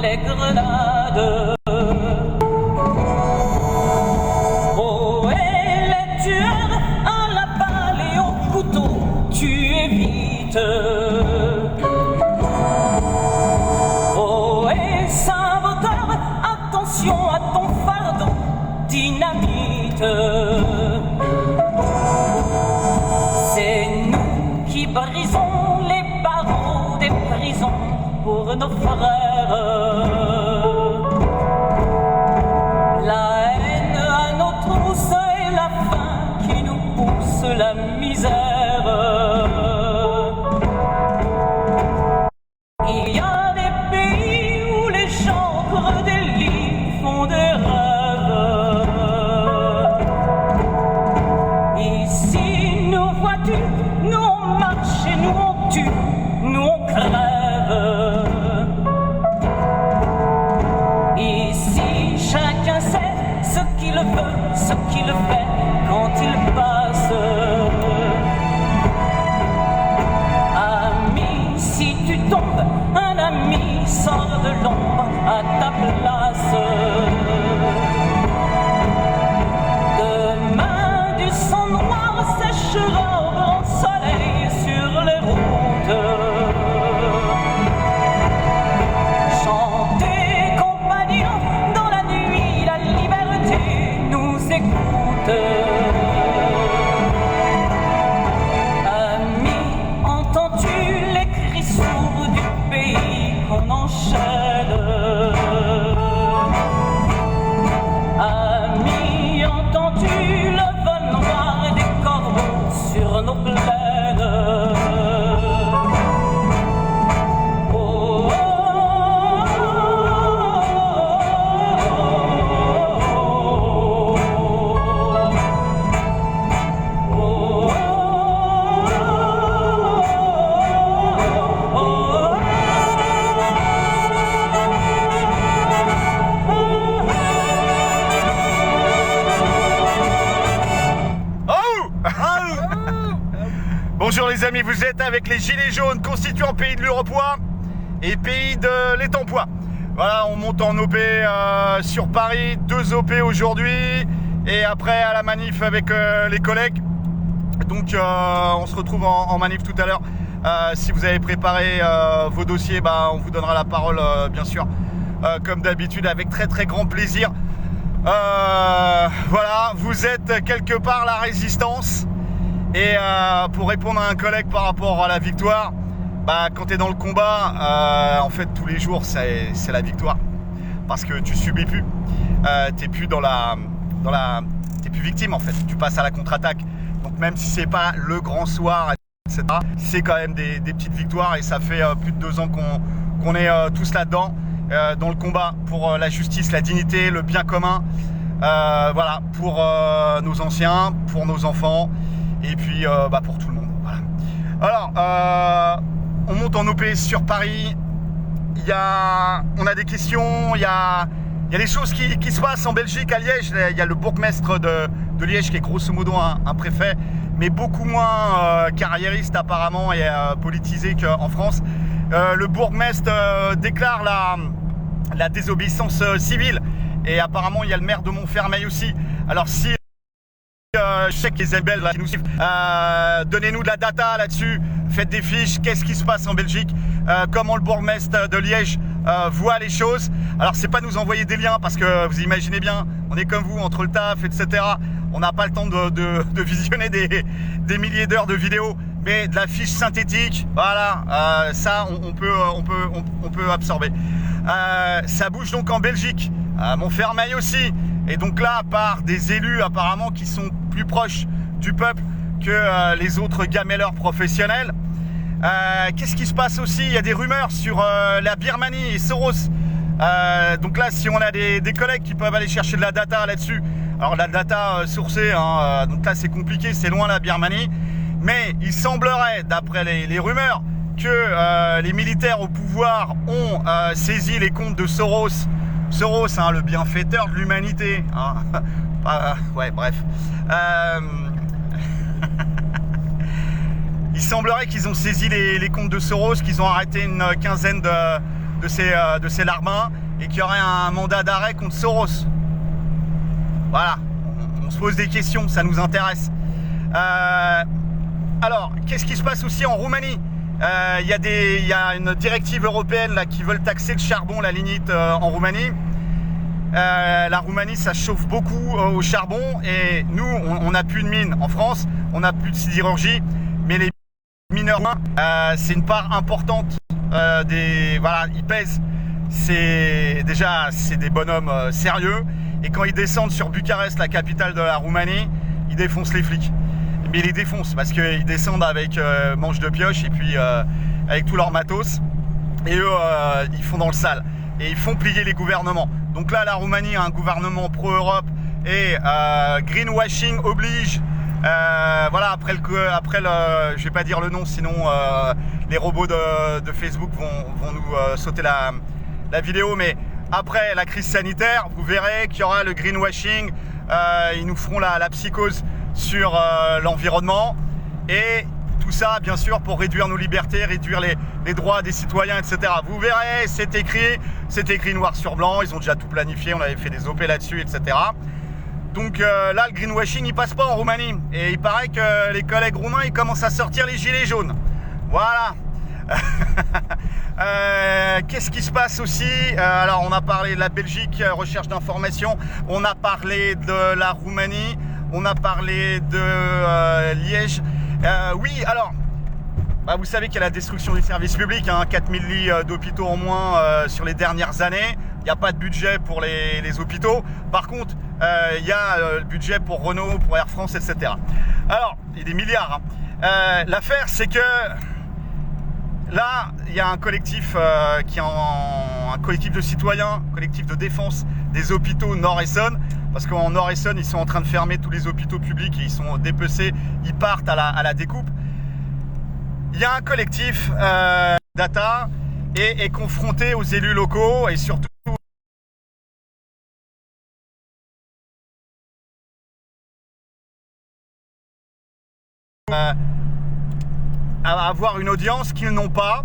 Les grenades. Oh, et les tueurs à la balle et au couteau, tuez vite. Oh, et saboteur, attention à ton fardeau, dynamite. C'est nous qui brisons les barreaux des prisons pour nos frères. La haine à nos trousses et la faim qui nous pousse la misère. Il y a des pays où les gens creux des lits font des rêves. Ici nous vois-tu, nous on marche et nous on tue, nous on crève. Chacun sait ce qu'il veut, ce qu'il fait quand il passe. Ami, si tu tombes, un ami sort de l'ombre à ta place. Demain, du sang noir séchera au grand soleil sur les routes. Chantez, compagnons, écoute. Ami, entends-tu les cris sourds du pays qu'on enchaîne? Ami, entends-tu le vol noir des corbeaux sur nos plaines? Bonjour les amis, vous êtes avec les Gilets jaunes constituant Pays de l'Urepoix et Pays de l'Étampois. Voilà, on monte en OP sur Paris, 2 OP aujourd'hui et après à la manif avec les collègues. Donc on se retrouve en manif tout à l'heure. Si vous avez préparé vos dossiers, on vous donnera la parole bien sûr comme d'habitude avec très grand plaisir. Voilà, vous êtes quelque part la résistance. Et pour répondre à un collègue par rapport à la victoire, quand tu es dans le combat, en fait tous les jours c'est la victoire. Parce que tu subis plus, t'es plus t'es plus victime en fait, tu passes à la contre-attaque. Donc même si c'est pas le grand soir, etc., c'est quand même des petites victoires et ça fait plus de 2 ans qu'on est tous là-dedans, dans le combat pour la justice, la dignité, le bien commun, voilà, pour nos anciens, pour nos enfants. Et puis pour tout le monde. Voilà. Alors, on monte en OP sur Paris. Il on a des questions, il y a des choses qui se passent en Belgique, à Liège. Il y a le bourgmestre de Liège qui est grosso modo un préfet, mais beaucoup moins carriériste apparemment et politisé qu'en France. Le bourgmestre déclare la désobéissance civile, et apparemment il y a le maire de Montfermeil aussi. Alors si je sais que les Isabelle qui nous suivent, donnez-nous de la data là-dessus, faites des fiches, qu'est-ce qui se passe en Belgique, comment le bourgmestre de Liège voit les choses. Alors c'est pas nous envoyer des liens, parce que vous imaginez bien, on est comme vous, entre le taf, etc. On n'a pas le temps de visionner des milliers d'heures de vidéos, mais de la fiche synthétique, voilà, ça on peut absorber. Ça bouge donc en Belgique, à Montfermeil aussi, et donc là par des élus apparemment qui sont plus proches du peuple que les autres gamelleurs professionnels. Qu'est-ce qui se passe aussi? Il y a des rumeurs sur la Birmanie et Soros. Donc là, si on a des collègues qui peuvent aller chercher de la data là-dessus, alors la data sourcée, hein, donc là c'est compliqué, c'est loin la Birmanie, mais il semblerait, d'après les rumeurs, que les militaires au pouvoir ont saisi les comptes de Soros. Soros, hein, le bienfaiteur de l'humanité. Hein. Ouais, bref. Il semblerait qu'ils ont saisi les comptes de Soros, qu'ils ont arrêté une quinzaine de ces larbins, et qu'il y aurait un mandat d'arrêt contre Soros. Voilà, on se pose des questions, ça nous intéresse. Alors, qu'est-ce qui se passe aussi en Roumanie? Il y a une directive européenne là, qui veut taxer le charbon, la lignite en Roumanie. La Roumanie, ça chauffe beaucoup au charbon, et nous, on n'a plus de mines en France, on n'a plus de sidérurgie, mais les mineurs, c'est une part importante voilà, ils pèsent. C'est des bonhommes sérieux, et quand ils descendent sur Bucarest, la capitale de la Roumanie, ils défoncent les flics. Mais ils les défoncent parce qu'ils descendent avec manche de pioche, et puis avec tout leur matos, et eux ils font dans le sale, et ils font plier les gouvernements. Donc là, la Roumanie a un gouvernement pro-Europe, et greenwashing oblige. Voilà, après je vais pas dire le nom, sinon les robots de Facebook vont nous sauter la vidéo, mais après la crise sanitaire, vous verrez qu'il y aura le greenwashing, ils nous feront la psychose sur l'environnement, et tout ça bien sûr pour réduire nos libertés, réduire les droits des citoyens, etc. Vous verrez, c'est écrit noir sur blanc, ils ont déjà tout planifié, on avait fait des OP là-dessus, etc. Donc là, le greenwashing, il passe pas en Roumanie, et il paraît que les collègues roumains, ils commencent à sortir les gilets jaunes. Voilà. Qu'est-ce qui se passe aussi? Alors, on a parlé de la Belgique, recherche d'informations, on a parlé de la Roumanie, on a parlé de Liège. Oui, alors, vous savez qu'il y a la destruction des services publics, hein, 4000 lits d'hôpitaux en moins sur les dernières années. Il n'y a pas de budget pour les hôpitaux. Par contre, il y a le budget pour Renault, pour Air France, etc. Alors, il y a des milliards. Hein. L'affaire, c'est que là, il y a un collectif un collectif de citoyens, collectif de défense des hôpitaux Nord-Essonne, parce qu'en Nord-Essonne, ils sont en train de fermer tous les hôpitaux publics, et ils sont dépecés, ils partent à la découpe. Il y a un collectif data et est confronté aux élus locaux, et surtout à avoir une audience qu'ils n'ont pas.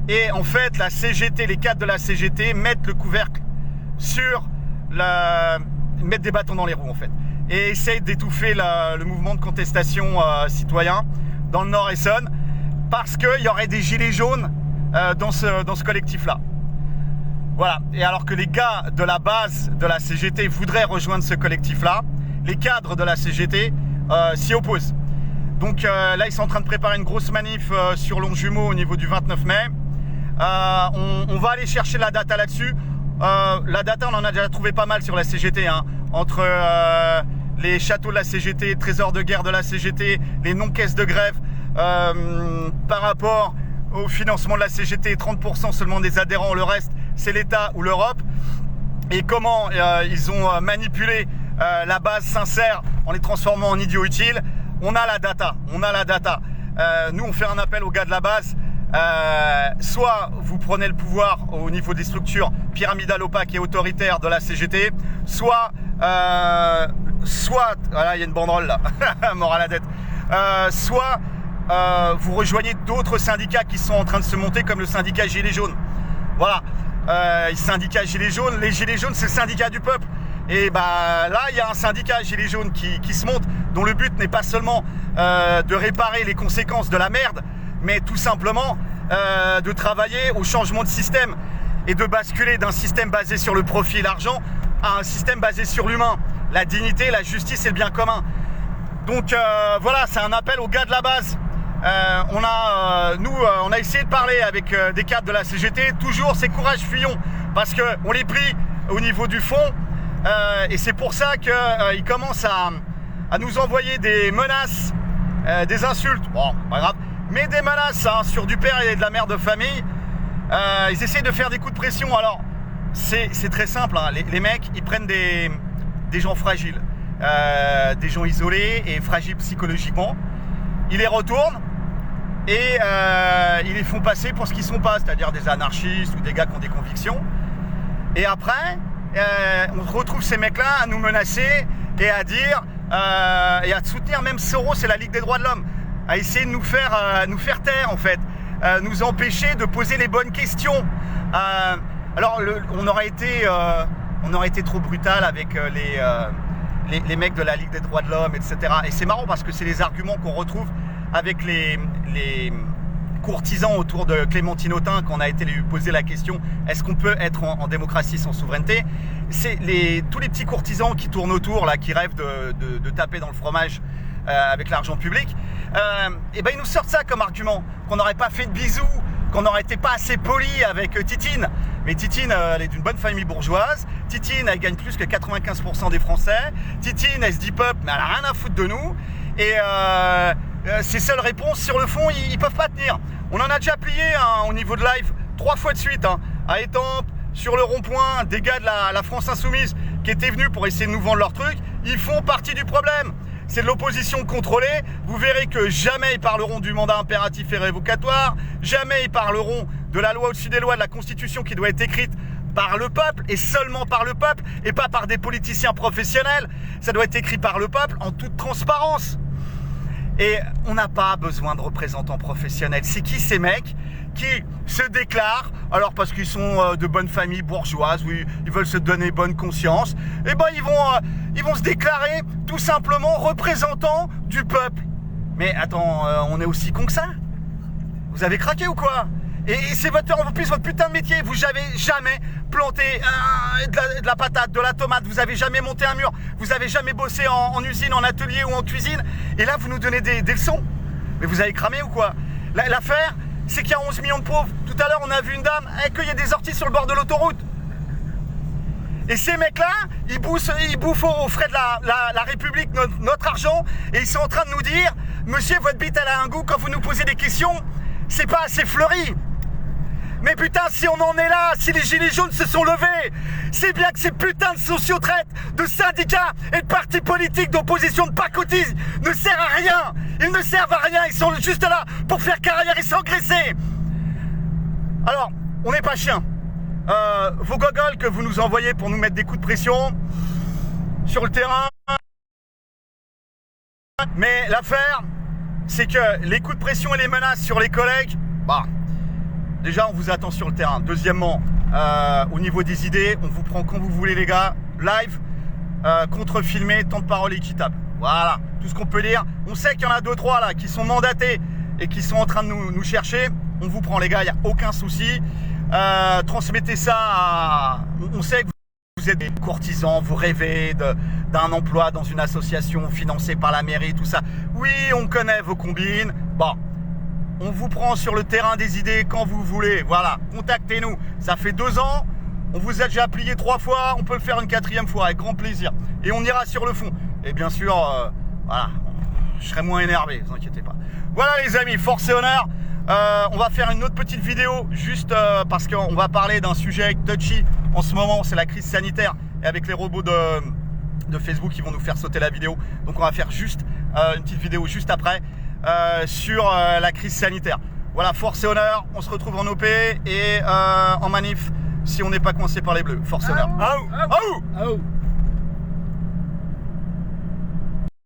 Et en fait, la CGT, les cadres de la CGT mettent le couvercle sur mettent des bâtons dans les roues en fait, et essayent d'étouffer le mouvement de contestation citoyen dans le Nord-Essonne, parce qu'il y aurait des gilets jaunes dans ce collectif-là. Voilà. Et alors que les gars de la base de la CGT voudraient rejoindre ce collectif-là, les cadres de la CGT s'y opposent. Donc là, ils sont en train de préparer une grosse manif sur Longjumeau au niveau du 29 mai. On va aller chercher la data là-dessus. La data, on en a déjà trouvé pas mal sur la CGT, hein, entre les châteaux de la CGT, trésors de guerre de la CGT, les non-caisses de grève, par rapport au financement de la CGT, 30% seulement des adhérents, le reste c'est l'État ou l'Europe, et comment ils ont manipulé la base sincère en les transformant en idiots utiles. On a la data, Nous, on fait un appel aux gars de la base. soit vous prenez le pouvoir au niveau des structures pyramidales, opaques et autoritaires de la CGT, soit, voilà, il y a une banderole là, mort à la tête, soit vous rejoignez d'autres syndicats qui sont en train de se monter, comme le syndicat Gilets jaunes. Voilà, syndicat Gilets jaunes, les Gilets jaunes c'est le syndicat du peuple. Et bah là, il y a un syndicat Gilets jaunes qui se monte, dont le but n'est pas seulement de réparer les conséquences de la merde, mais tout simplement de travailler au changement de système et de basculer d'un système basé sur le profit et l'argent à un système basé sur l'humain, la dignité, la justice et le bien commun. Donc voilà, c'est un appel aux gars de la base. On a essayé de parler avec des cadres de la CGT, toujours c'est courage fuyons, parce qu'on les plie au niveau du fond, et c'est pour ça qu'ils commencent à nous envoyer des menaces, des insultes, bon, pas grave, mais des menaces sur du père et de la mère de famille. Ils essayent de faire des coups de pression. Alors, c'est très simple, hein. Les mecs, ils prennent des gens fragiles, des gens isolés et fragiles psychologiquement, ils les retournent, et ils les font passer pour ce qu'ils sont pas, c'est-à-dire des anarchistes ou des gars qui ont des convictions. Et après, on retrouve ces mecs-là à nous menacer et à dire et à soutenir même Soros et la Ligue des droits de l'homme, à essayer de nous faire taire en fait, nous empêcher de poser les bonnes questions. Alors on aurait été trop brutal avec les mecs de la Ligue des droits de l'homme, etc. Et c'est marrant parce que c'est les arguments qu'on retrouve avec les courtisans autour de Clémentine Autain quand on a été lui poser la question est-ce qu'on peut être en démocratie sans souveraineté. C'est tous les petits courtisans qui tournent autour là, qui rêvent de taper dans le fromage avec l'argent public, et ben ils nous sortent ça comme argument, qu'on n'aurait pas fait de bisous, qu'on n'aurait été pas assez poli avec Titine. Mais Titine, elle est d'une bonne famille bourgeoise. Titine, elle gagne plus que 95% des Français. Titine, elle se dit peuple, mais elle a rien à foutre de nous. Et ses seules réponses sur le fond, ils peuvent pas tenir. On en a déjà plié au niveau de live 3 fois de suite, à Étampes, sur le rond-point, des gars de la France Insoumise qui étaient venus pour essayer de nous vendre leur truc. Ils font partie du problème. C'est de l'opposition contrôlée. Vous verrez que jamais ils parleront du mandat impératif et révocatoire, jamais ils parleront de la loi au-dessus des lois, de la Constitution qui doit être écrite par le peuple et seulement par le peuple et pas par des politiciens professionnels. Ça doit être écrit par le peuple en toute transparence. Et on n'a pas besoin de représentants professionnels. C'est qui ces mecs qui se déclarent, alors parce qu'ils sont de bonnes familles bourgeoises, oui, ils veulent se donner bonne conscience, et ben ils vont se déclarer tout simplement représentants du peuple. Mais attends, on est aussi con que ça? Vous avez craqué ou quoi? Et c'est en plus votre putain de métier. Vous avez jamais planté de la patate, de la tomate. Vous avez jamais monté un mur. Vous avez jamais bossé en usine, en atelier ou en cuisine. Et là, vous nous donnez des leçons. Mais vous avez cramé ou quoi? L'affaire, c'est qu'il y a 11 millions de pauvres. Tout à l'heure, on a vu une dame cueillir des orties sur le bord de l'autoroute. Et ces mecs-là, ils bouffent aux frais de la République notre argent. Et ils sont en train de nous dire, monsieur, votre bite, elle a un goût. Quand vous nous posez des questions, c'est pas assez fleuri. Mais putain, si on en est là, si les gilets jaunes se sont levés, c'est bien que ces putains de sociotraites, de syndicats et de partis politiques d'opposition de pacotille ne servent à rien. Ils ne servent à rien, ils sont juste là pour faire carrière et s'engraisser. Alors, on n'est pas chiens. Vos gogoles que vous nous envoyez pour nous mettre des coups de pression sur le terrain. Mais l'affaire, c'est que les coups de pression et les menaces sur les collègues, bah... Déjà, on vous attend sur le terrain. Deuxièmement, au niveau des idées, on vous prend quand vous voulez, les gars. Live, contre-filmé, temps de parole équitable. Voilà, tout ce qu'on peut dire. On sait qu'il y en a 2-3 là qui sont mandatés et qui sont en train de nous chercher. On vous prend, les gars, il n'y a aucun souci. Transmettez ça On sait que vous êtes des courtisans, vous rêvez d'un emploi dans une association financée par la mairie, tout ça. Oui, on connaît vos combines. Bon. On vous prend sur le terrain des idées quand vous voulez. Voilà, contactez-nous. Ça fait 2 ans. On vous a déjà plié 3 fois. On peut le faire une 4e fois avec grand plaisir. Et on ira sur le fond. Et bien sûr, voilà, je serai moins énervé, ne vous inquiétez pas. Voilà les amis, force et honneur. On va faire une autre petite vidéo juste parce qu'on va parler d'un sujet touchy en ce moment. C'est la crise sanitaire. Et avec les robots de Facebook, ils vont nous faire sauter la vidéo. Donc on va faire juste une petite vidéo juste après. Sur la crise sanitaire. Voilà, force et honneur, on se retrouve en OP et en manif si on n'est pas coincé par les bleus. Force et honneur. Aou.